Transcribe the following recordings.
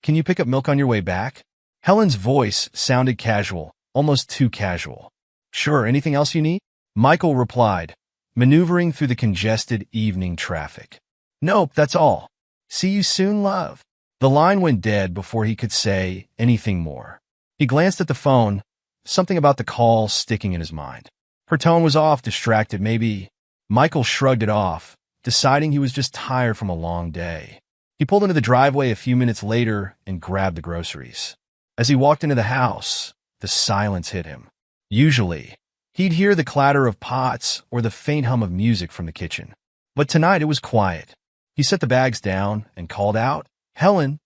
Can you pick up milk on your way back? Helen's voice sounded casual, almost too casual. Sure, anything else you need? Michael replied, maneuvering through the congested evening traffic. Nope, that's all. See you soon, love. The line went dead before he could say anything more. He glanced at the phone, something about the call sticking in his mind. Her tone was off, distracted, maybe. Michael shrugged it off, deciding he was just tired from a long day. He pulled into the driveway a few minutes later and grabbed the groceries. As he walked into the house, the silence hit him. Usually, he'd hear the clatter of pots or the faint hum of music from the kitchen. But tonight it was quiet. He set the bags down and called out, "Helen."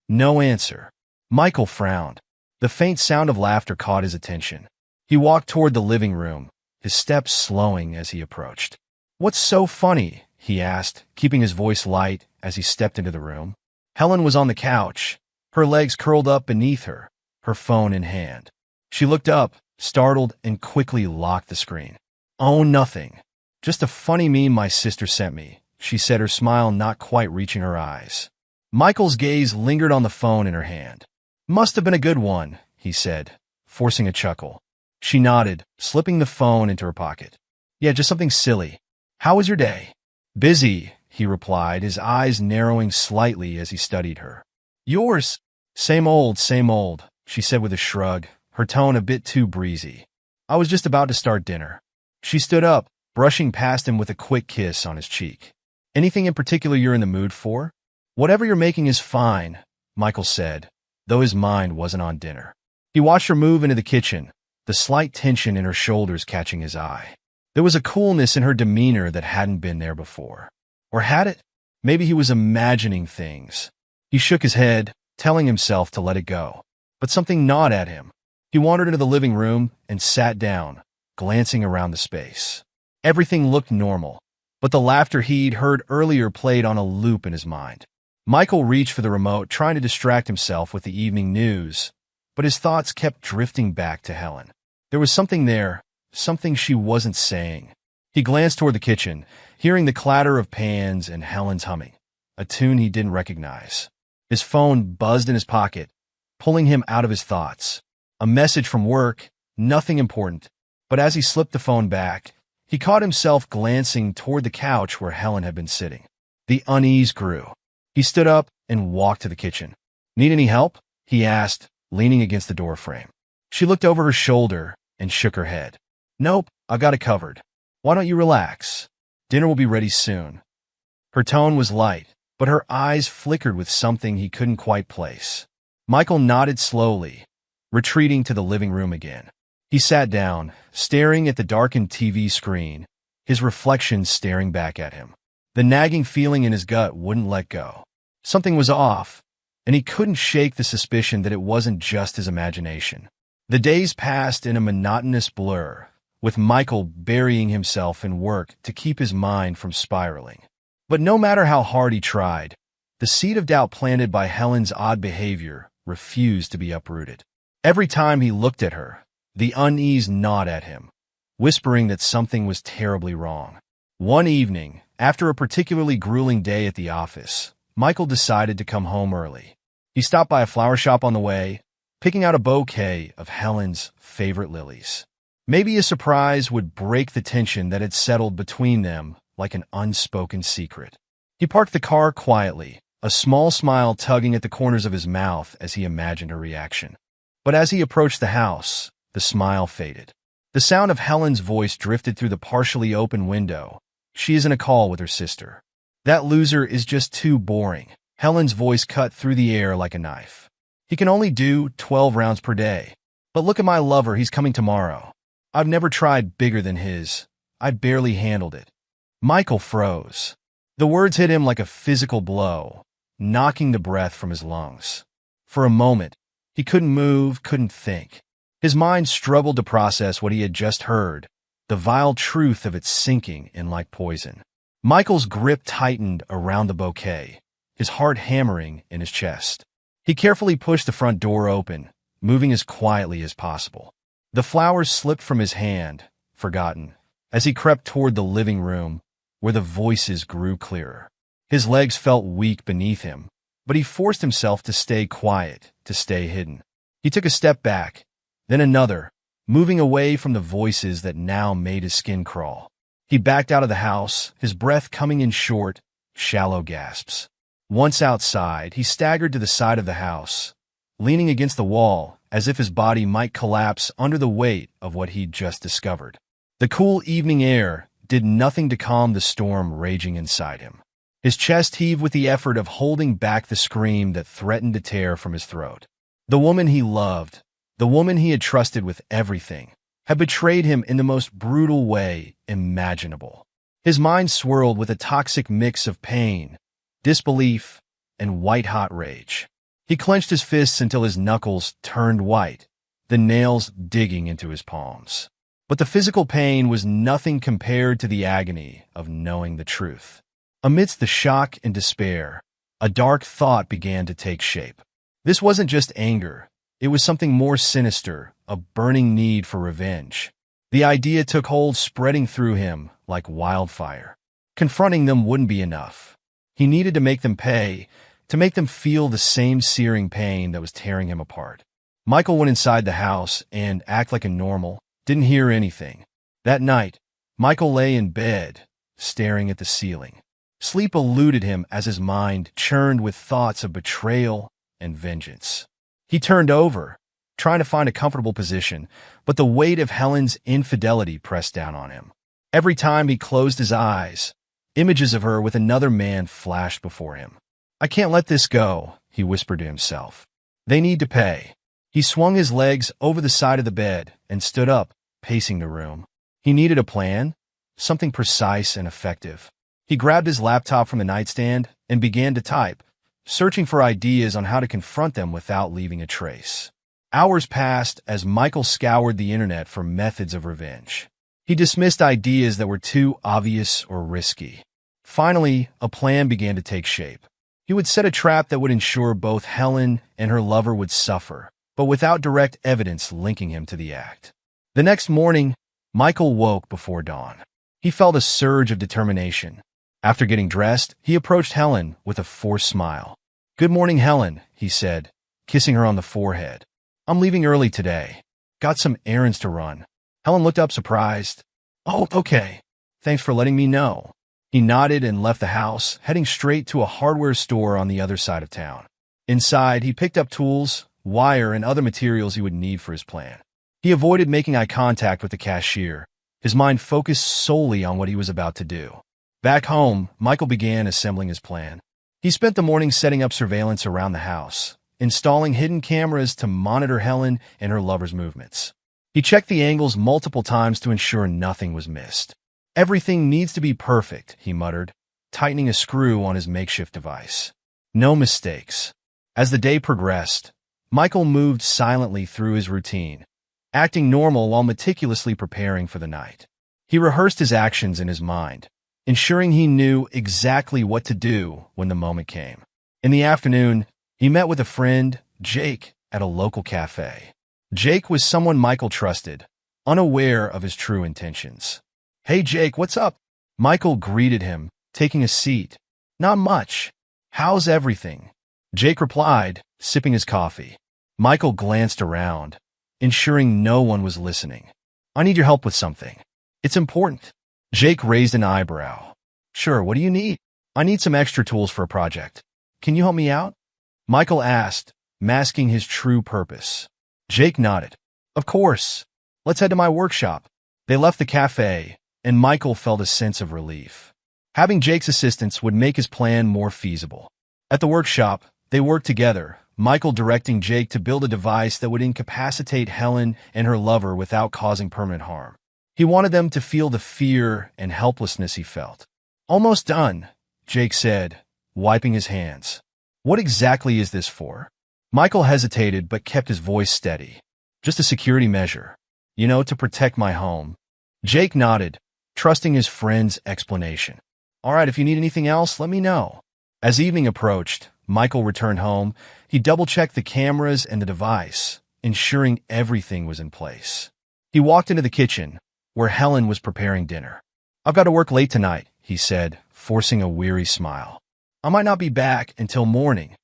No answer. Michael frowned. The faint sound of laughter caught his attention. He walked toward the living room, his steps slowing as he approached. "What's so funny?" he asked, keeping his voice light as he stepped into the room. Helen was on the couch, her legs curled up beneath her, her phone in hand. She looked up, startled, and quickly locked the screen. "Oh, nothing. Just a funny meme my sister sent me," she said, her smile not quite reaching her eyes. Michael's gaze lingered on the phone in her hand. "Must have been a good one," he said, forcing a chuckle. She nodded, slipping the phone into her pocket. "Yeah, just something silly. How was your day?" "Busy," he replied, his eyes narrowing slightly as he studied her. "Yours?" Same old, she said with a shrug, her tone a bit too breezy. "I was just about to start dinner." She stood up, brushing past him with a quick kiss on his cheek. "Anything in particular you're in the mood for?" "Whatever you're making is fine," Michael said, though his mind wasn't on dinner. He watched her move into the kitchen, the slight tension in her shoulders catching his eye. There was a coolness in her demeanor that hadn't been there before. Or had it? Maybe he was imagining things. He shook his head, telling himself to let it go. But something gnawed at him. He wandered into the living room and sat down, glancing around the space. Everything looked normal, but the laughter he'd heard earlier played on a loop in his mind. Michael reached for the remote, trying to distract himself with the evening news, but his thoughts kept drifting back to Helen. There was something there, something she wasn't saying. He glanced toward the kitchen, hearing the clatter of pans and Helen's humming, a tune he didn't recognize. His phone buzzed in his pocket, pulling him out of his thoughts. A message from work, nothing important. But as he slipped the phone back, he caught himself glancing toward the couch where Helen had been sitting. The unease grew. He stood up and walked to the kitchen. "Need any help?" he asked, leaning against the doorframe. She looked over her shoulder and shook her head. "Nope, I've got it covered. Why don't you relax? Dinner will be ready soon." Her tone was light, but her eyes flickered with something he couldn't quite place. Michael nodded slowly, retreating to the living room again. He sat down, staring at the darkened TV screen, his reflection staring back at him. The nagging feeling in his gut wouldn't let go. Something was off, and he couldn't shake the suspicion that it wasn't just his imagination. The days passed in a monotonous blur, with Michael burying himself in work to keep his mind from spiraling. But no matter how hard he tried, the seed of doubt planted by Helen's odd behavior refused to be uprooted. Every time he looked at her, the unease gnawed at him, whispering that something was terribly wrong. One evening, after a particularly grueling day at the office, Michael decided to come home early. He stopped by a flower shop on the way, picking out a bouquet of Helen's favorite lilies. Maybe a surprise would break the tension that had settled between them like an unspoken secret. He parked the car quietly, a small smile tugging at the corners of his mouth as he imagined her reaction. But as he approached the house, the smile faded. The sound of Helen's voice drifted through the partially open window. "She is in a call with her sister." "That loser is just too boring." Helen's voice cut through the air like a knife. "He can only do 12 rounds per day. But look at my lover, he's coming tomorrow. I've never tried bigger than his. I barely handled it." Michael froze. The words hit him like a physical blow, knocking the breath from his lungs. For a moment, he couldn't move, couldn't think. His mind struggled to process what he had just heard, the vile truth of it sinking in like poison. Michael's grip tightened around the bouquet, his heart hammering in his chest. He carefully pushed the front door open, moving as quietly as possible. The flowers slipped from his hand, forgotten, as he crept toward the living room, where the voices grew clearer. His legs felt weak beneath him, but he forced himself to stay quiet, to stay hidden. He took a step back, then another, moving away from the voices that now made his skin crawl. He backed out of the house, his breath coming in short, shallow gasps. Once outside, he staggered to the side of the house, leaning against the wall as if his body might collapse under the weight of what he'd just discovered. The cool evening air did nothing to calm the storm raging inside him. His chest heaved with the effort of holding back the scream that threatened to tear from his throat. The woman he loved, the woman he had trusted with everything, had betrayed him in the most brutal way imaginable. His mind swirled with a toxic mix of pain, disbelief, and white-hot rage. He clenched his fists until his knuckles turned white, the nails digging into his palms. But the physical pain was nothing compared to the agony of knowing the truth. Amidst the shock and despair, a dark thought began to take shape. This wasn't just anger. It was something more sinister, a burning need for revenge. The idea took hold, spreading through him like wildfire. Confronting them wouldn't be enough. He needed to make them pay, to make them feel the same searing pain that was tearing him apart. Michael went inside the house and, act like a normal, didn't hear anything. That night, Michael lay in bed, staring at the ceiling. Sleep eluded him as his mind churned with thoughts of betrayal and vengeance. He turned over, trying to find a comfortable position, but the weight of Helen's infidelity pressed down on him. Every time he closed his eyes, images of her with another man flashed before him. "I can't let this go," he whispered to himself. "They need to pay." He swung his legs over the side of the bed and stood up, pacing the room. He needed a plan, something precise and effective. He grabbed his laptop from the nightstand and began to type, searching for ideas on how to confront them without leaving a trace. Hours passed as Michael scoured the internet for methods of revenge. He dismissed ideas that were too obvious or risky. Finally, a plan began to take shape. He would set a trap that would ensure both Helen and her lover would suffer, but without direct evidence linking him to the act. The next morning, Michael woke before dawn. He felt a surge of determination. After getting dressed, he approached Helen with a forced smile. "Good morning, Helen," he said, kissing her on the forehead. "I'm leaving early today. Got some errands to run." Helen looked up surprised. "Oh, okay. Thanks for letting me know." He nodded and left the house, heading straight to a hardware store on the other side of town. Inside, he picked up tools, wire, and other materials he would need for his plan. He avoided making eye contact with the cashier, his mind focused solely on what he was about to do. Back home, Michael began assembling his plan. He spent the morning setting up surveillance around the house, installing hidden cameras to monitor Helen and her lover's movements. He checked the angles multiple times to ensure nothing was missed. "Everything needs to be perfect," he muttered, tightening a screw on his makeshift device. No mistakes. As the day progressed, Michael moved silently through his routine, acting normal while meticulously preparing for the night. He rehearsed his actions in his mind, ensuring he knew exactly what to do when the moment came. In the afternoon, he met with a friend, Jake, at a local cafe. Jake was someone Michael trusted, unaware of his true intentions. "Hey Jake, what's up?" Michael greeted him, taking a seat. "Not much. How's everything?" Jake replied, sipping his coffee. Michael glanced around, ensuring no one was listening. "I need your help with something. It's important." Jake raised an eyebrow. "Sure, what do you need?" "I need some extra tools for a project. Can you help me out?" Michael asked, masking his true purpose. Jake nodded. "Of course. Let's head to my workshop." They left the cafe, and Michael felt a sense of relief. Having Jake's assistance would make his plan more feasible. At the workshop, they worked together, Michael directing Jake to build a device that would incapacitate Helen and her lover without causing permanent harm. He wanted them to feel the fear and helplessness he felt. "Almost done," Jake said, wiping his hands. "What exactly is this for?" Michael hesitated but kept his voice steady. "Just a security measure. To protect my home." Jake nodded, trusting his friend's explanation. "All right, if you need anything else, let me know." As evening approached, Michael returned home. He double-checked the cameras and the device, ensuring everything was in place. He walked into the kitchen, where Helen was preparing dinner. "I've got to work late tonight," he said, forcing a weary smile. "I might not be back until morning.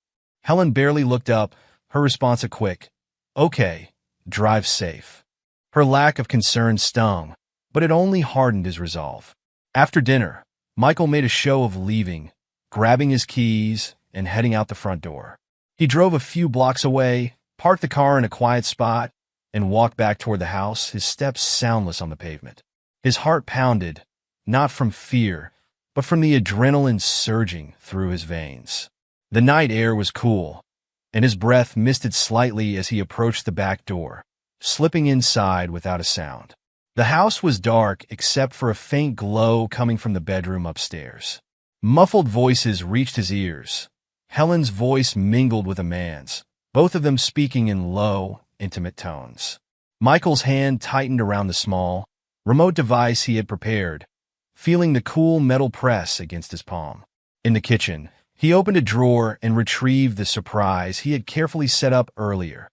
Helen barely looked up, her response a quick, "Okay, drive safe." Her lack of concern stung, but it only hardened his resolve. After dinner, Michael made a show of leaving, grabbing his keys and heading out the front door. He drove a few blocks away, parked the car in a quiet spot, and walked back toward the house, his steps soundless on the pavement. His heart pounded, not from fear, but from the adrenaline surging through his veins. The night air was cool, and his breath misted slightly as he approached the back door, slipping inside without a sound. The house was dark except for a faint glow coming from the bedroom upstairs. Muffled voices reached his ears. Helen's voice mingled with a man's, both of them speaking in low, intimate tones. Michael's hand tightened around the small, remote device he had prepared, feeling the cool metal press against his palm. In the kitchen, he opened a drawer and retrieved the surprise he had carefully set up earlier,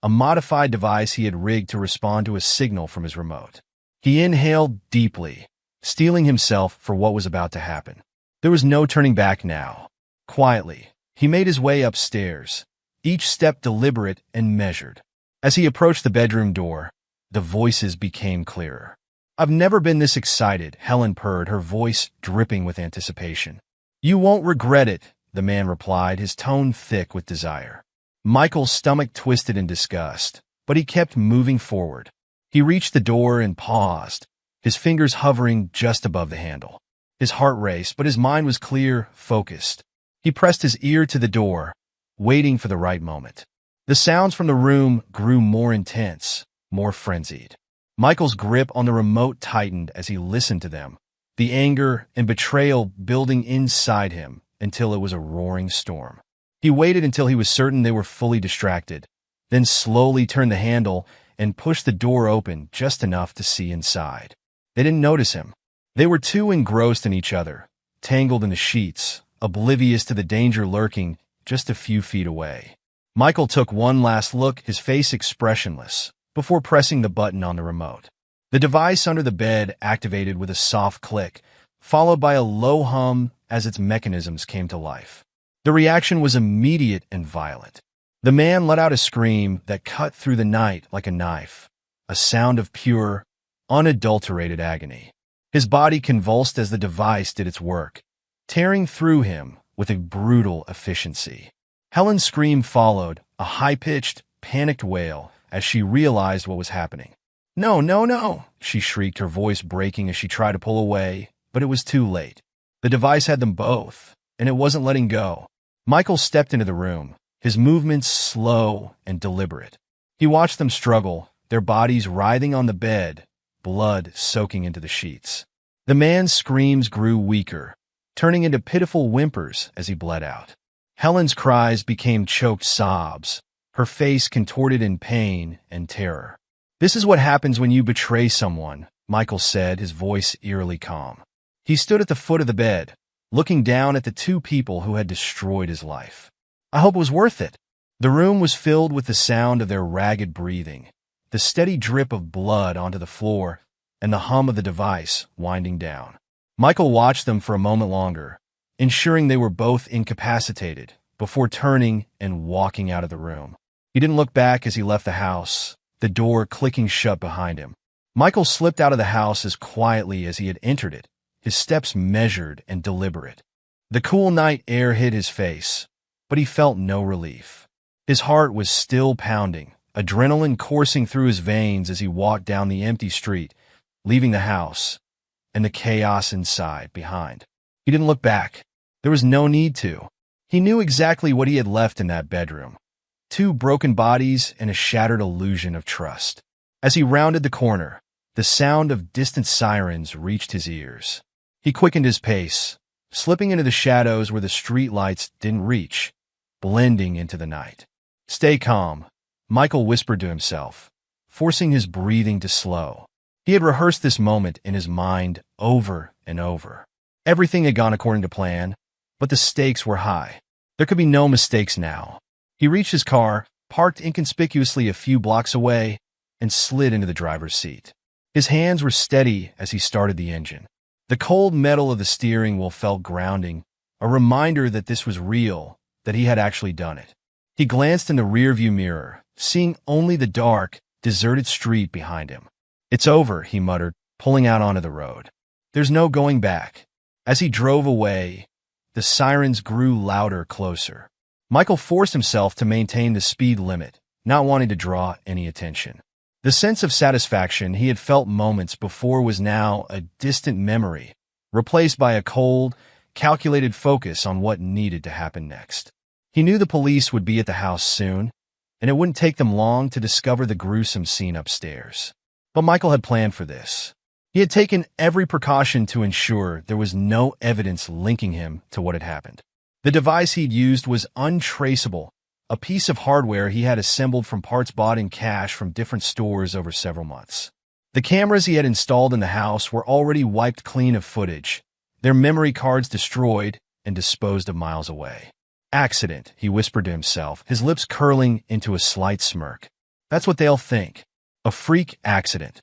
a modified device he had rigged to respond to a signal from his remote. He inhaled deeply, steeling himself for what was about to happen. There was no turning back now. Quietly, he made his way upstairs, each step deliberate and measured. As he approached the bedroom door, the voices became clearer. "I've never been this excited," Helen purred, her voice dripping with anticipation. "You won't regret it," the man replied, his tone thick with desire. Michael's stomach twisted in disgust, but he kept moving forward. He reached the door and paused, his fingers hovering just above the handle. His heart raced, but his mind was clear, focused. He pressed his ear to the door, waiting for the right moment. The sounds from the room grew more intense, more frenzied. Michael's grip on the remote tightened as he listened to them, the anger and betrayal building inside him until it was a roaring storm. He waited until he was certain they were fully distracted, then slowly turned the handle and pushed the door open just enough to see inside. They didn't notice him. They were too engrossed in each other, tangled in the sheets, oblivious to the danger lurking just a few feet away. Michael took one last look, his face expressionless, before pressing the button on the remote. The device under the bed activated with a soft click, followed by a low hum as its mechanisms came to life. The reaction was immediate and violent. The man let out a scream that cut through the night like a knife, a sound of pure, unadulterated agony. His body convulsed as the device did its work, tearing through him with a brutal efficiency. Helen's scream followed, a high-pitched, panicked wail, as she realized what was happening. "No, no, no," she shrieked, her voice breaking as she tried to pull away, but it was too late. The device had them both, and it wasn't letting go. Michael stepped into the room, his movements slow and deliberate. He watched them struggle, their bodies writhing on the bed, blood soaking into the sheets. The man's screams grew weaker, turning into pitiful whimpers as he bled out. Helen's cries became choked sobs, her face contorted in pain and terror. "This is what happens when you betray someone," Michael said, his voice eerily calm. He stood at the foot of the bed, looking down at the two people who had destroyed his life. "I hope it was worth it." The room was filled with the sound of their ragged breathing, the steady drip of blood onto the floor, and the hum of the device winding down. Michael watched them for a moment longer, ensuring they were both incapacitated, before turning and walking out of the room. He didn't look back as he left the house, the door clicking shut behind him. Michael slipped out of the house as quietly as he had entered it, his steps measured and deliberate. The cool night air hit his face, but he felt no relief. His heart was still pounding, adrenaline coursing through his veins as he walked down the empty street, leaving the house and the chaos inside behind. He didn't look back. There was no need to. He knew exactly what he had left in that bedroom. Two broken bodies and a shattered illusion of trust. As he rounded the corner, the sound of distant sirens reached his ears. He quickened his pace, slipping into the shadows where the street lights didn't reach, blending into the night. "Stay calm," Michael whispered to himself, forcing his breathing to slow. He had rehearsed this moment in his mind over and over. Everything had gone according to plan, but the stakes were high. There could be no mistakes now. He reached his car, parked inconspicuously a few blocks away, and slid into the driver's seat. His hands were steady as he started the engine. The cold metal of the steering wheel felt grounding, a reminder that this was real, that he had actually done it. He glanced in the rearview mirror, seeing only the dark, deserted street behind him. "It's over," he muttered, pulling out onto the road. "There's no going back." As he drove away, the sirens grew louder, closer. Michael forced himself to maintain the speed limit, not wanting to draw any attention. The sense of satisfaction he had felt moments before was now a distant memory, replaced by a cold, calculated focus on what needed to happen next. He knew the police would be at the house soon, and it wouldn't take them long to discover the gruesome scene upstairs. But Michael had planned for this. He had taken every precaution to ensure there was no evidence linking him to what had happened. The device he'd used was untraceable, a piece of hardware he had assembled from parts bought in cash from different stores over several months. The cameras he had installed in the house were already wiped clean of footage, their memory cards destroyed and disposed of miles away. "Accident," he whispered to himself, his lips curling into a slight smirk. "That's what they'll think. A freak accident."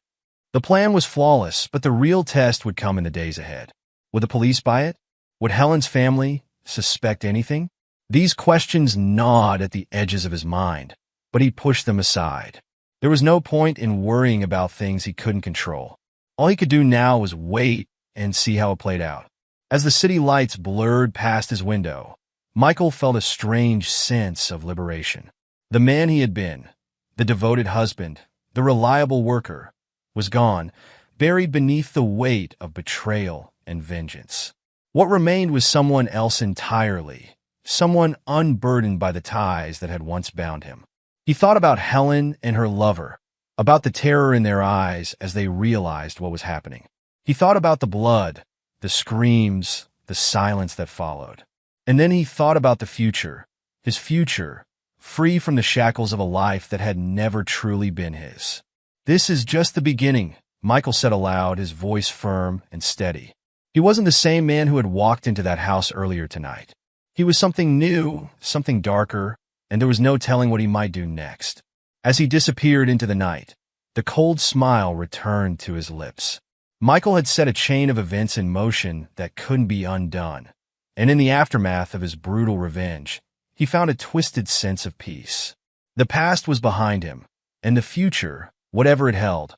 The plan was flawless, but the real test would come in the days ahead. Would the police buy it? Would Helen's family suspect anything? These questions gnawed at the edges of his mind, but he pushed them aside. There was no point in worrying about things he couldn't control. All he could do now was wait and see how it played out. As the city lights blurred past his window, Michael felt a strange sense of liberation. The man he had been, the devoted husband, the reliable worker, was gone, buried beneath the weight of betrayal and vengeance. What remained was someone else entirely, someone unburdened by the ties that had once bound him. He thought about Helen and her lover, about the terror in their eyes as they realized what was happening. He thought about the blood, the screams, the silence that followed. And then he thought about the future, his future, free from the shackles of a life that had never truly been his. "This is just the beginning," Michael said aloud, his voice firm and steady. He wasn't the same man who had walked into that house earlier tonight. He was something new, something darker, and there was no telling what he might do next. As he disappeared into the night, the cold smile returned to his lips. Michael had set a chain of events in motion that couldn't be undone, and in the aftermath of his brutal revenge, he found a twisted sense of peace. The past was behind him, and the future, whatever it held,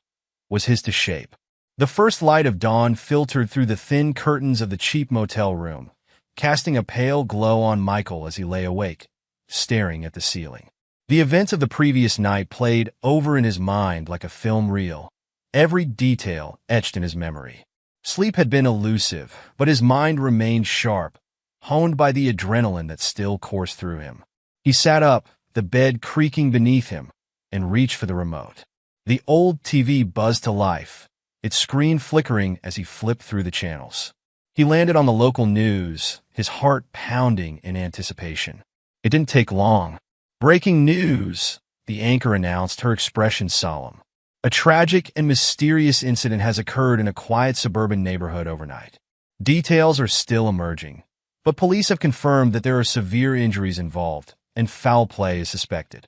was his to shape. The first light of dawn filtered through the thin curtains of the cheap motel room, casting a pale glow on Michael as he lay awake, staring at the ceiling. The events of the previous night played over in his mind like a film reel, every detail etched in his memory. Sleep had been elusive, but his mind remained sharp, honed by the adrenaline that still coursed through him. He sat up, the bed creaking beneath him, and reached for the remote. The old TV buzzed to life, its screen flickering as he flipped through the channels. He landed on the local news, his heart pounding in anticipation. It didn't take long. "Breaking news," the anchor announced, her expression solemn. "A tragic and mysterious incident has occurred in a quiet suburban neighborhood overnight. Details are still emerging, but police have confirmed that there are severe injuries involved, and foul play is suspected."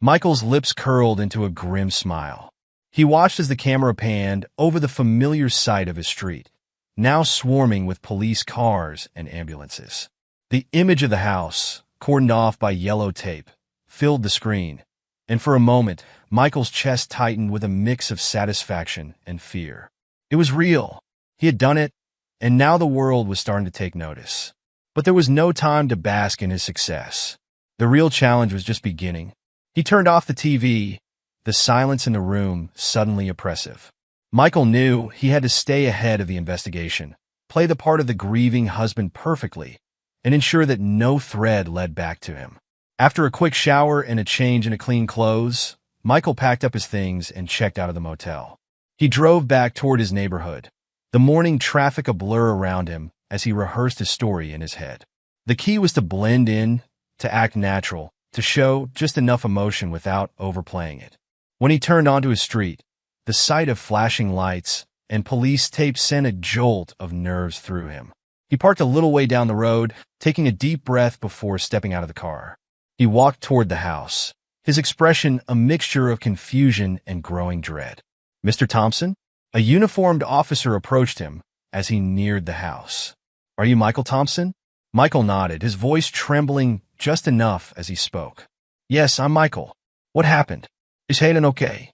Michael's lips curled into a grim smile. He watched as the camera panned over the familiar sight of his street, now swarming with police cars and ambulances. The image of the house, cordoned off by yellow tape, filled the screen, and for a moment, Michael's chest tightened with a mix of satisfaction and fear. It was real. He had done it, and now the world was starting to take notice. But there was no time to bask in his success. The real challenge was just beginning. He turned off the TV, the silence in the room suddenly oppressive. Michael knew he had to stay ahead of the investigation, play the part of the grieving husband perfectly, and ensure that no thread led back to him. After a quick shower and a change into clean clothes, Michael packed up his things and checked out of the motel. He drove back toward his neighborhood, the morning traffic a blur around him as he rehearsed his story in his head. The key was to blend in, to act natural, to show just enough emotion without overplaying it. When he turned onto his street, the sight of flashing lights and police tape sent a jolt of nerves through him. He parked a little way down the road, taking a deep breath before stepping out of the car. He walked toward the house, his expression a mixture of confusion and growing dread. "Mr. Thompson?" A uniformed officer approached him as he neared the house. "Are you Michael Thompson?" Michael nodded, his voice trembling just enough as he spoke. Yes, I'm Michael. What happened? Is Helen okay?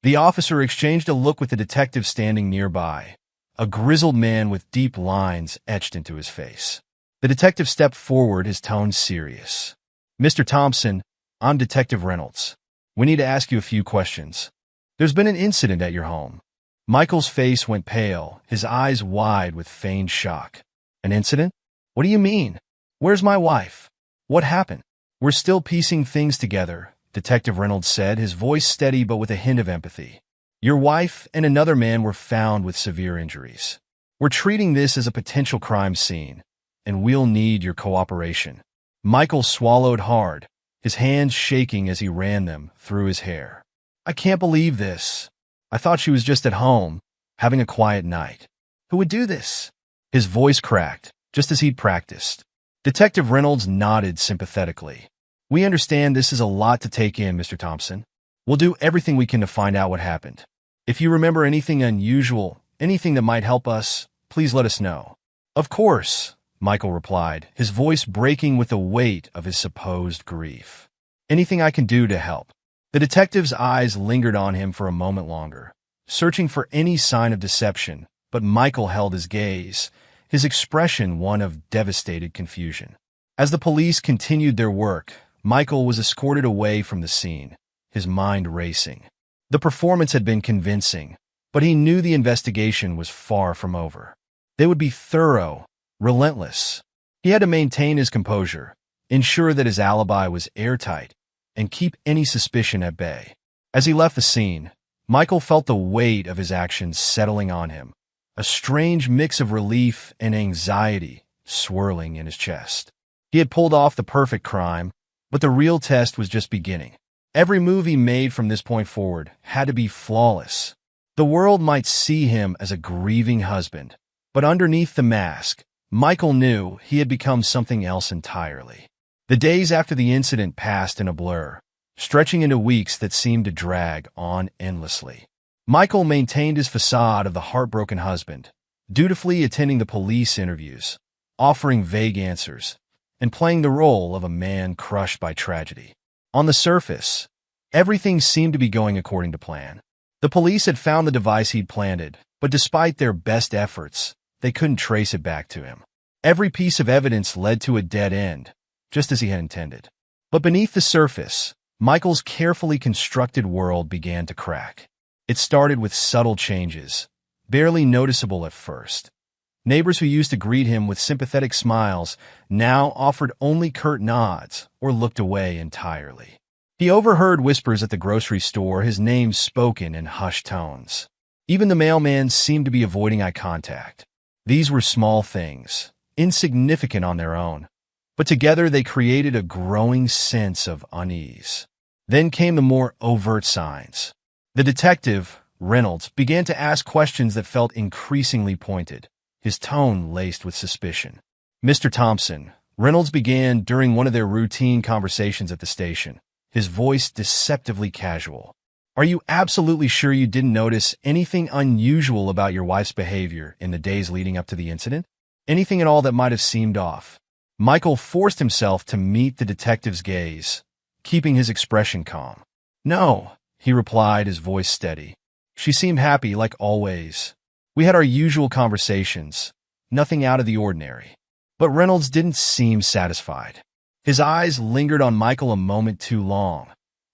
The officer exchanged a look with the detective standing nearby, a grizzled man with deep lines etched into his face. The detective stepped forward, his tone serious. Mr. Thompson, I'm Detective Reynolds. We need to ask you a few questions. There's been an incident at your home. Michael's face went pale, his eyes wide with feigned shock. An incident? What do you mean? Where's my wife? What happened? We're still piecing things together, Detective Reynolds said, his voice steady but with a hint of empathy. Your wife and another man were found with severe injuries. We're treating this as a potential crime scene, and we'll need your cooperation. Michael swallowed hard, his hands shaking as he ran them through his hair. I can't believe this. I thought she was just at home, having a quiet night. Who would do this? His voice cracked, just as he'd practiced. Detective Reynolds nodded sympathetically. We understand this is a lot to take in, Mr. Thompson. We'll do everything we can to find out what happened. If you remember anything unusual, anything that might help us, please let us know. Of course, Michael replied, his voice breaking with the weight of his supposed grief. Anything I can do to help. The detective's eyes lingered on him for a moment longer, searching for any sign of deception, but Michael held his gaze, his expression one of devastated confusion. As the police continued their work, Michael was escorted away from the scene, his mind racing. The performance had been convincing, but he knew the investigation was far from over. They would be thorough, relentless. He had to maintain his composure, ensure that his alibi was airtight, and keep any suspicion at bay. As he left the scene, Michael felt the weight of his actions settling on him, a strange mix of relief and anxiety swirling in his chest. He had pulled off the perfect crime, but the real test was just beginning. Every move he made from this point forward had to be flawless. The world might see him as a grieving husband, but underneath the mask, Michael knew he had become something else entirely. The days after the incident passed in a blur, stretching into weeks that seemed to drag on endlessly. Michael maintained his facade of the heartbroken husband, dutifully attending the police interviews, offering vague answers, and playing the role of a man crushed by tragedy. On the surface, everything seemed to be going according to plan. The police had found the device he'd planted, but despite their best efforts, they couldn't trace it back to him. Every piece of evidence led to a dead end, just as he had intended. But beneath the surface, Michael's carefully constructed world began to crack. It started with subtle changes, barely noticeable at first. Neighbors who used to greet him with sympathetic smiles now offered only curt nods or looked away entirely. He overheard whispers at the grocery store, his name spoken in hushed tones. Even the mailman seemed to be avoiding eye contact. These were small things, insignificant on their own, but together they created a growing sense of unease. Then came the more overt signs. The detective, Reynolds, began to ask questions that felt increasingly pointed, his tone laced with suspicion. Mr. Thompson, Reynolds began during one of their routine conversations at the station, his voice deceptively casual. Are you absolutely sure you didn't notice anything unusual about your wife's behavior in the days leading up to the incident? Anything at all that might have seemed off? Michael forced himself to meet the detective's gaze, keeping his expression calm. No, he replied, his voice steady. She seemed happy like always. We had our usual conversations, nothing out of the ordinary. But Reynolds didn't seem satisfied. His eyes lingered on Michael a moment too long,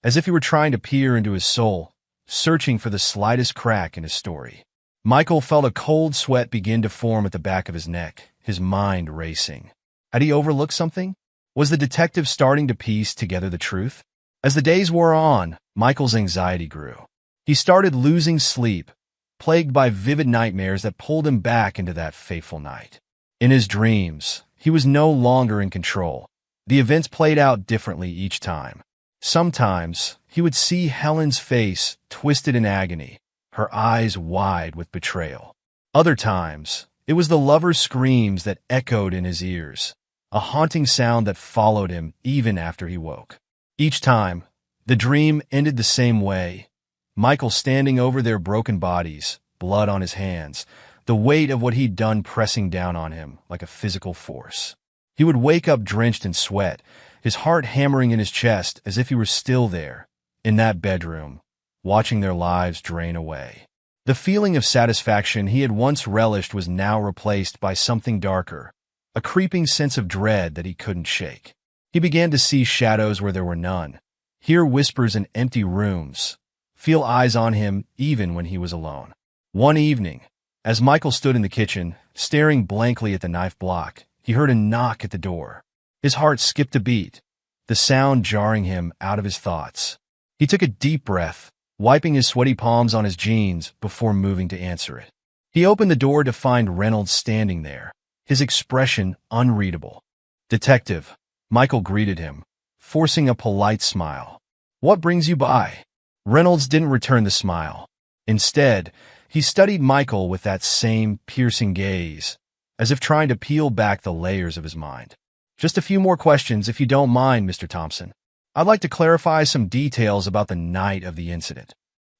as if he were trying to peer into his soul, searching for the slightest crack in his story. Michael felt a cold sweat begin to form at the back of his neck, his mind racing. Had he overlooked something? Was the detective starting to piece together the truth? As the days wore on, Michael's anxiety grew. He started losing sleep, plagued by vivid nightmares that pulled him back into that fateful night. In his dreams, he was no longer in control. The events played out differently each time. Sometimes, he would see Helen's face twisted in agony, her eyes wide with betrayal. Other times, it was the lover's screams that echoed in his ears, a haunting sound that followed him even after he woke. Each time, the dream ended the same way. Michael standing over their broken bodies, blood on his hands, the weight of what he'd done pressing down on him like a physical force. He would wake up drenched in sweat, his heart hammering in his chest as if he were still there, in that bedroom, watching their lives drain away. The feeling of satisfaction he had once relished was now replaced by something darker, a creeping sense of dread that he couldn't shake. He began to see shadows where there were none, hear whispers in empty rooms, feel eyes on him even when he was alone. One evening, as Michael stood in the kitchen, staring blankly at the knife block, he heard a knock at the door. His heart skipped a beat, the sound jarring him out of his thoughts. He took a deep breath, wiping his sweaty palms on his jeans before moving to answer it. He opened the door to find Reynolds standing there, his expression unreadable. "Detective," Michael greeted him, forcing a polite smile. "What brings you by?" Reynolds didn't return the smile. Instead, he studied Michael with that same piercing gaze, as if trying to peel back the layers of his mind. "Just a few more questions, if you don't mind, Mr. Thompson. I'd like to clarify some details about the night of the incident."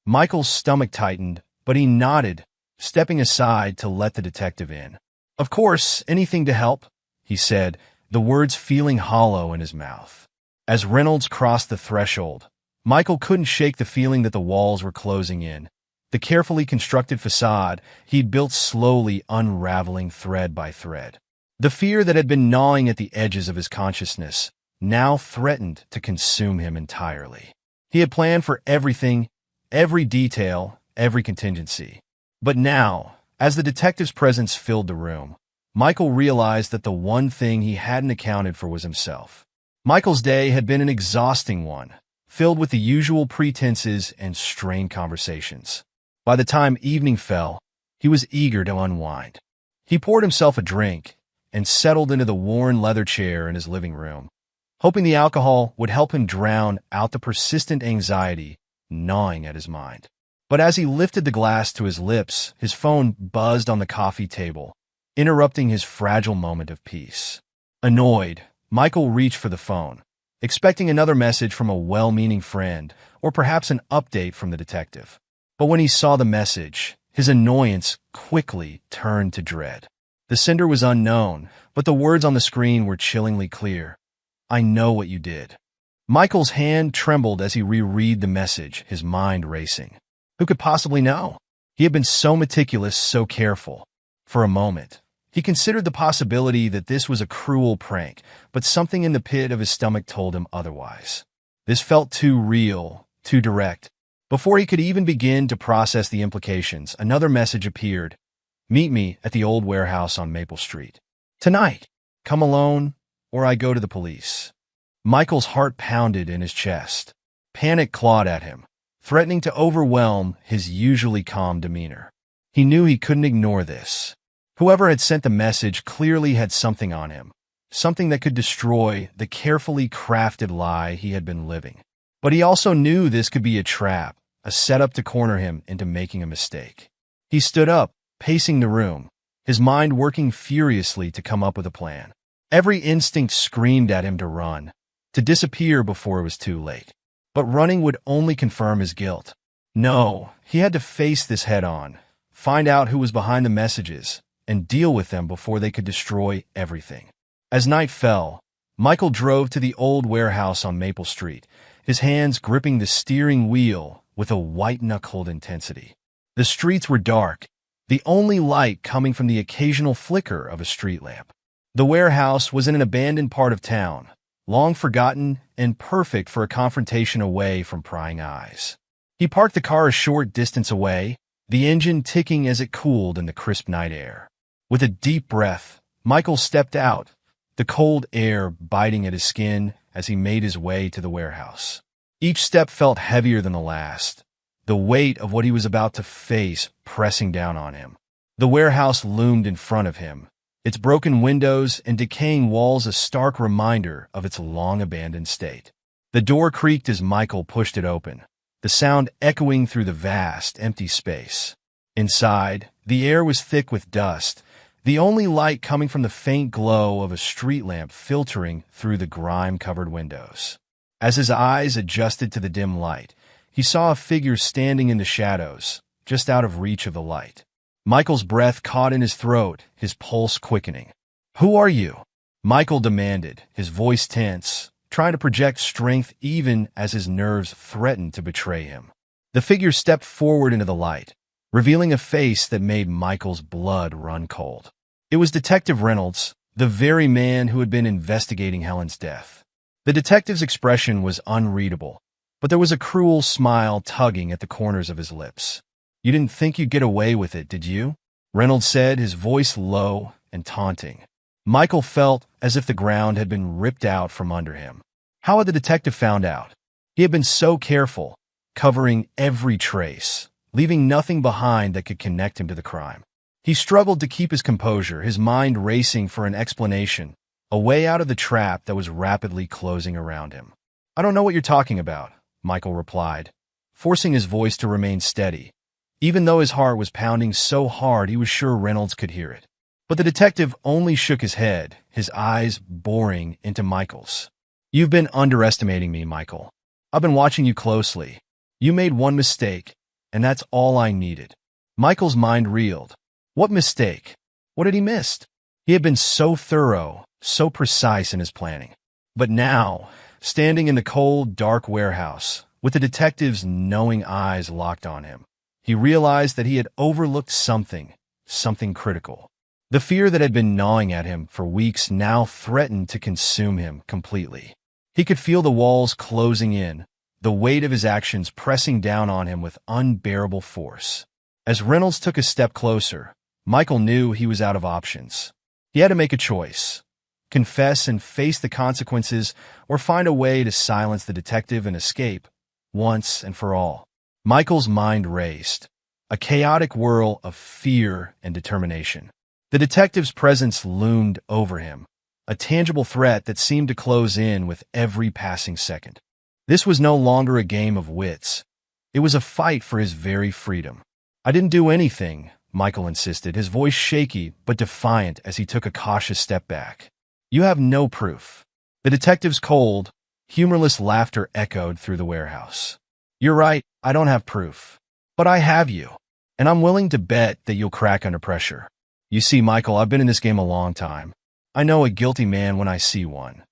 Michael's stomach tightened, but he nodded, stepping aside to let the detective in. "Of course, anything to help," he said, the words feeling hollow in his mouth. As Reynolds crossed the threshold, Michael couldn't shake the feeling that the walls were closing in, the carefully constructed facade he'd built slowly unraveling thread by thread. The fear that had been gnawing at the edges of his consciousness now threatened to consume him entirely. He had planned for everything, every detail, every contingency. But now, as the detective's presence filled the room, Michael realized that the one thing he hadn't accounted for was himself. Michael's day had been an exhausting one, filled with the usual pretenses and strained conversations. By the time evening fell, he was eager to unwind. He poured himself a drink and settled into the worn leather chair in his living room, hoping the alcohol would help him drown out the persistent anxiety gnawing at his mind. But as he lifted the glass to his lips, his phone buzzed on the coffee table, interrupting his fragile moment of peace. Annoyed, Michael reached for the phone, expecting another message from a well-meaning friend or perhaps an update from the detective. But when he saw the message, his annoyance quickly turned to dread. The sender was unknown, but the words on the screen were chillingly clear. "I know what you did." Michael's hand trembled as he reread the message, his mind racing. Who could possibly know? He had been so meticulous, so careful. For a moment, he considered the possibility that this was a cruel prank, but something in the pit of his stomach told him otherwise. This felt too real, too direct. Before he could even begin to process the implications, another message appeared. "Meet me at the old warehouse on Maple Street. Tonight. Come alone, or I go to the police." Michael's heart pounded in his chest. Panic clawed at him, threatening to overwhelm his usually calm demeanor. He knew he couldn't ignore this. Whoever had sent the message clearly had something on him, something that could destroy the carefully crafted lie he had been living. But he also knew this could be a trap, a setup to corner him into making a mistake. He stood up, pacing the room, his mind working furiously to come up with a plan. Every instinct screamed at him to run, to disappear before it was too late. But running would only confirm his guilt. No, he had to face this head-on, find out who was behind the messages, and deal with them before they could destroy everything. As night fell, Michael drove to the old warehouse on Maple Street, his hands gripping the steering wheel with a white-knuckled intensity. The streets were dark, the only light coming from the occasional flicker of a street lamp. The warehouse was in an abandoned part of town, long forgotten and perfect for a confrontation away from prying eyes. He parked the car a short distance away, the engine ticking as it cooled in the crisp night air. With a deep breath, Michael stepped out, the cold air biting at his skin as he made his way to the warehouse. Each step felt heavier than the last, the weight of what he was about to face pressing down on him. The warehouse loomed in front of him, its broken windows and decaying walls a stark reminder of its long-abandoned state. The door creaked as Michael pushed it open, the sound echoing through the vast, empty space. Inside, the air was thick with dust, the only light coming from the faint glow of a street lamp filtering through the grime-covered windows. As his eyes adjusted to the dim light, he saw a figure standing in the shadows, just out of reach of the light. Michael's breath caught in his throat, his pulse quickening. "Who are you?" Michael demanded, his voice tense, trying to project strength even as his nerves threatened to betray him. The figure stepped forward into the light, revealing a face that made Michael's blood run cold. It was Detective Reynolds, the very man who had been investigating Helen's death. The detective's expression was unreadable, but there was a cruel smile tugging at the corners of his lips. "You didn't think you'd get away with it, did you?" Reynolds said, his voice low and taunting. Michael felt as if the ground had been ripped out from under him. How had the detective found out? He had been so careful, covering every trace, leaving nothing behind that could connect him to the crime. He struggled to keep his composure, his mind racing for an explanation, a way out of the trap that was rapidly closing around him. "I don't know what you're talking about," Michael replied, forcing his voice to remain steady, even though his heart was pounding so hard he was sure Reynolds could hear it. But the detective only shook his head, his eyes boring into Michael's. "You've been underestimating me, Michael. I've been watching you closely. You made one mistake, and that's all I needed." Michael's mind reeled. What mistake? What had he missed? He had been so thorough, so precise in his planning. But now, standing in the cold, dark warehouse, with the detective's knowing eyes locked on him, he realized that he had overlooked something critical. The fear that had been gnawing at him for weeks now threatened to consume him completely. He could feel the walls closing in, the weight of his actions pressing down on him with unbearable force. As Reynolds took a step closer, Michael knew he was out of options. He had to make a choice: confess and face the consequences, or find a way to silence the detective and escape, once and for all. Michael's mind raced, a chaotic whirl of fear and determination. The detective's presence loomed over him, a tangible threat that seemed to close in with every passing second. This was no longer a game of wits. It was a fight for his very freedom. "I didn't do anything," Michael insisted, his voice shaky but defiant as he took a cautious step back. "You have no proof." The detective's cold, humorless laughter echoed through the warehouse. "You're right, I don't have proof. But I have you, and I'm willing to bet that you'll crack under pressure. You see, Michael, I've been in this game a long time. I know a guilty man when I see one."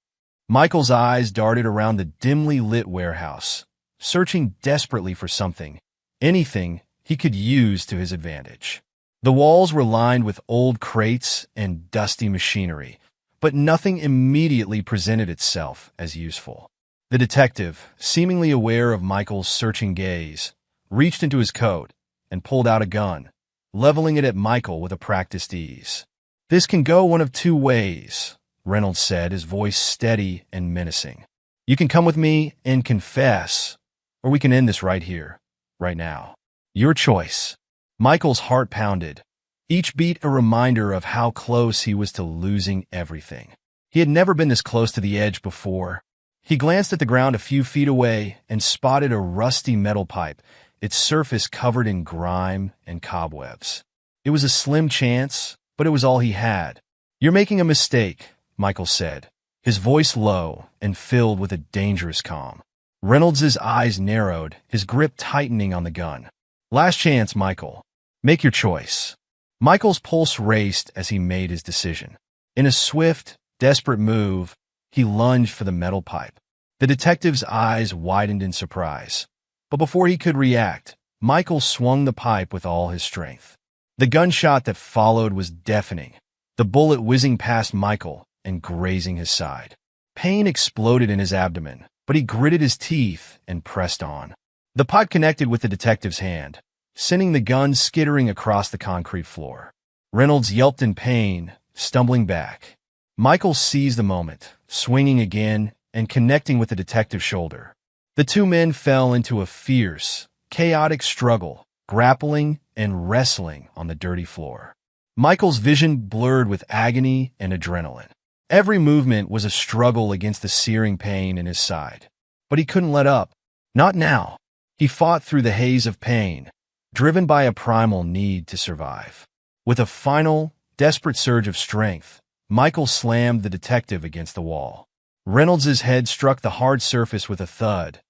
Michael's eyes darted around the dimly lit warehouse, searching desperately for something, anything he could use to his advantage. The walls were lined with old crates and dusty machinery, but nothing immediately presented itself as useful. The detective, seemingly aware of Michael's searching gaze, reached into his coat and pulled out a gun, leveling it at Michael with a practiced ease. "This can go one of two ways," Reynolds said, his voice steady and menacing. "You can come with me and confess, or we can end this right here, right now. Your choice." Michael's heart pounded, each beat a reminder of how close he was to losing everything. He had never been this close to the edge before. He glanced at the ground a few feet away and spotted a rusty metal pipe, its surface covered in grime and cobwebs. It was a slim chance, but it was all he had. "You're making a mistake," Michael said, his voice low and filled with a dangerous calm. Reynolds' eyes narrowed, his grip tightening on the gun. "Last chance, Michael. Make your choice." Michael's pulse raced as he made his decision. In a swift, desperate move, he lunged for the metal pipe. The detective's eyes widened in surprise. But before he could react, Michael swung the pipe with all his strength. The gunshot that followed was deafening, the bullet whizzing past Michael and grazing his side. Pain exploded in his abdomen, but he gritted his teeth and pressed on. The pipe connected with the detective's hand, sending the gun skittering across the concrete floor. Reynolds yelped in pain, stumbling back. Michael seized the moment, swinging again and connecting with the detective's shoulder. The two men fell into a fierce, chaotic struggle, grappling and wrestling on the dirty floor. Michael's vision blurred with agony and adrenaline. Every movement was a struggle against the searing pain in his side. But he couldn't let up. Not now. He fought through the haze of pain, driven by a primal need to survive. With a final, desperate surge of strength, Michael slammed the detective against the wall. Reynolds' head struck the hard surface with a thud,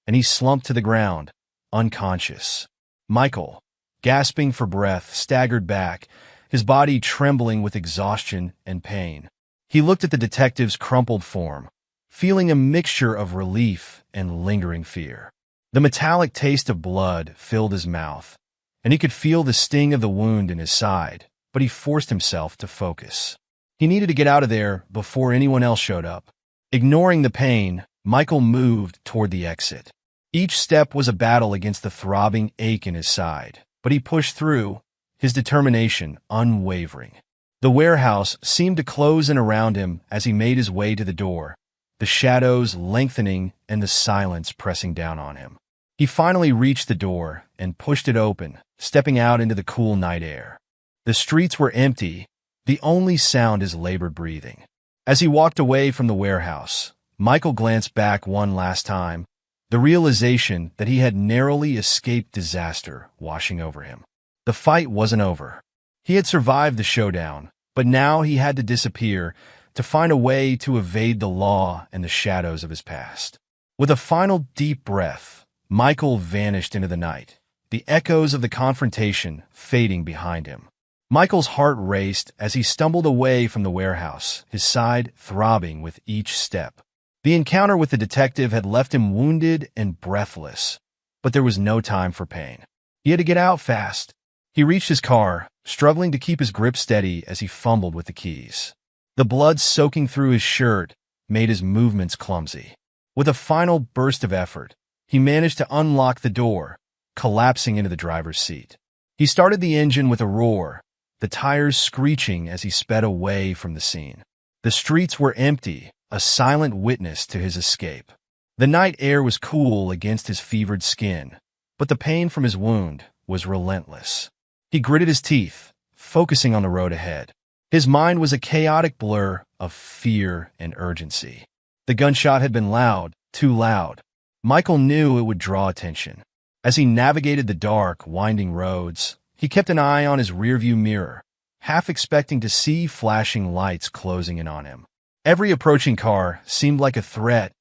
and he slumped to the ground, unconscious. Michael, gasping for breath, staggered back, his body trembling with exhaustion and pain. He looked at the detective's crumpled form, feeling a mixture of relief and lingering fear. The metallic taste of blood filled his mouth, and he could feel the sting of the wound in his side, but he forced himself to focus. He needed to get out of there before anyone else showed up. Ignoring the pain, Michael moved toward the exit. Each step was a battle against the throbbing ache in his side, but he pushed through, his determination unwavering. The warehouse seemed to close in around him as he made his way to the door, the shadows lengthening and the silence pressing down on him. He finally reached the door and pushed it open, stepping out into the cool night air. The streets were empty, the only sound his labored breathing. As he walked away from the warehouse, Michael glanced back one last time, the realization that he had narrowly escaped disaster washing over him. The fight wasn't over. He had survived the showdown, but now he had to disappear to find a way to evade the law and the shadows of his past. With a final deep breath, Michael vanished into the night, the echoes of the confrontation fading behind him. Michael's heart raced as he stumbled away from the warehouse, his side throbbing with each step. The encounter with the detective had left him wounded and breathless, but there was no time for pain. He had to get out fast. He reached his car, struggling to keep his grip steady as he fumbled with the keys. The blood soaking through his shirt made his movements clumsy. With a final burst of effort, he managed to unlock the door, collapsing into the driver's seat. He started the engine with a roar, the tires screeching as he sped away from the scene. The streets were empty, a silent witness to his escape. The night air was cool against his fevered skin, but the pain from his wound was relentless. He gritted his teeth, focusing on the road ahead. His mind was a chaotic blur of fear and urgency. The gunshot had been loud, too loud. Michael knew it would draw attention. As he navigated the dark, winding roads, he kept an eye on his rearview mirror, half expecting to see flashing lights closing in on him. Every approaching car seemed like a threat,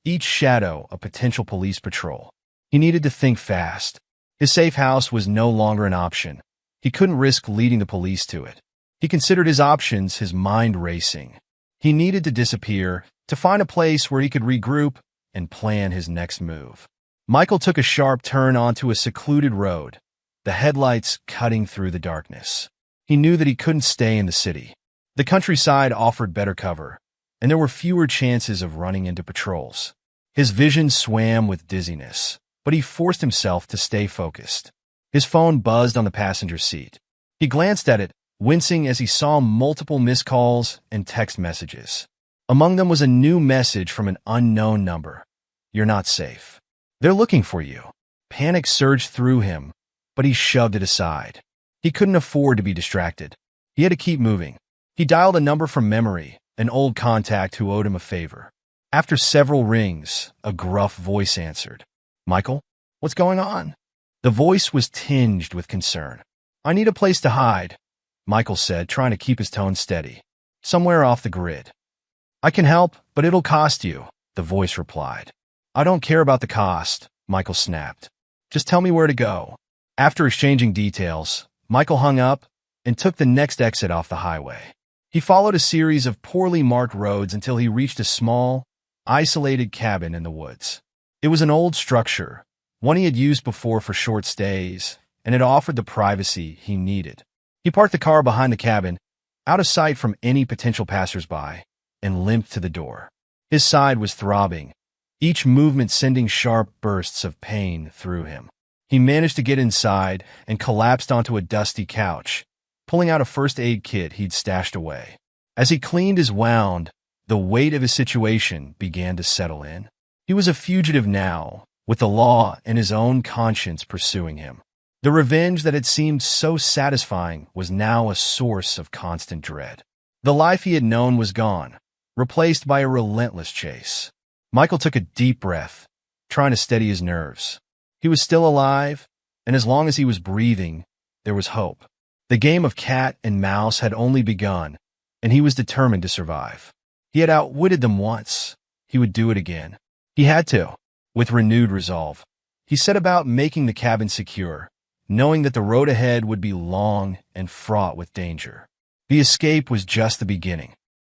each shadow a potential police patrol. He needed to think fast. His safe house was no longer an option. He couldn't risk leading the police to it. He considered his options, his mind racing. He needed to disappear, to find a place where he could regroup and plan his next move. Michael took a sharp turn onto a secluded road, the headlights cutting through the darkness. He knew that he couldn't stay in the city. The countryside offered better cover, and there were fewer chances of running into patrols. His vision swam with dizziness, but he forced himself to stay focused. His phone buzzed on the passenger seat. He glanced at it, wincing as he saw multiple missed calls and text messages. Among them was a new message from an unknown number. "You're not safe. They're looking for you." Panic surged through him, but he shoved it aside. He couldn't afford to be distracted. He had to keep moving. He dialed a number from memory, an old contact who owed him a favor. After several rings, a gruff voice answered. "Michael, what's going on?" The voice was tinged with concern. "I need a place to hide," Michael said, trying to keep his tone steady. "Somewhere off the grid." "I can help, but it'll cost you," the voice replied. "I don't care about the cost," Michael snapped. "Just tell me where to go." After exchanging details, Michael hung up and took the next exit off the highway. He followed a series of poorly marked roads until he reached a small, isolated cabin in the woods. It was an old structure, one he had used before for short stays, and it offered the privacy he needed. He parked the car behind the cabin, out of sight from any potential passersby, and limped to the door. His side was throbbing, each movement sending sharp bursts of pain through him. He managed to get inside and collapsed onto a dusty couch, pulling out a first aid kit he'd stashed away. As he cleaned his wound, the weight of his situation began to settle in. He was a fugitive now, with the law and his own conscience pursuing him. The revenge that had seemed so satisfying was now a source of constant dread. The life he had known was gone, replaced by a relentless chase. Michael took a deep breath, trying to steady his nerves. He was still alive, and as long as he was breathing, there was hope. The game of cat and mouse had only begun, and he was determined to survive. He had outwitted them once. He would do it again. He had to, with renewed resolve. He set about making the cabin secure, knowing that the road ahead would be long and fraught with danger. The escape was just the beginning.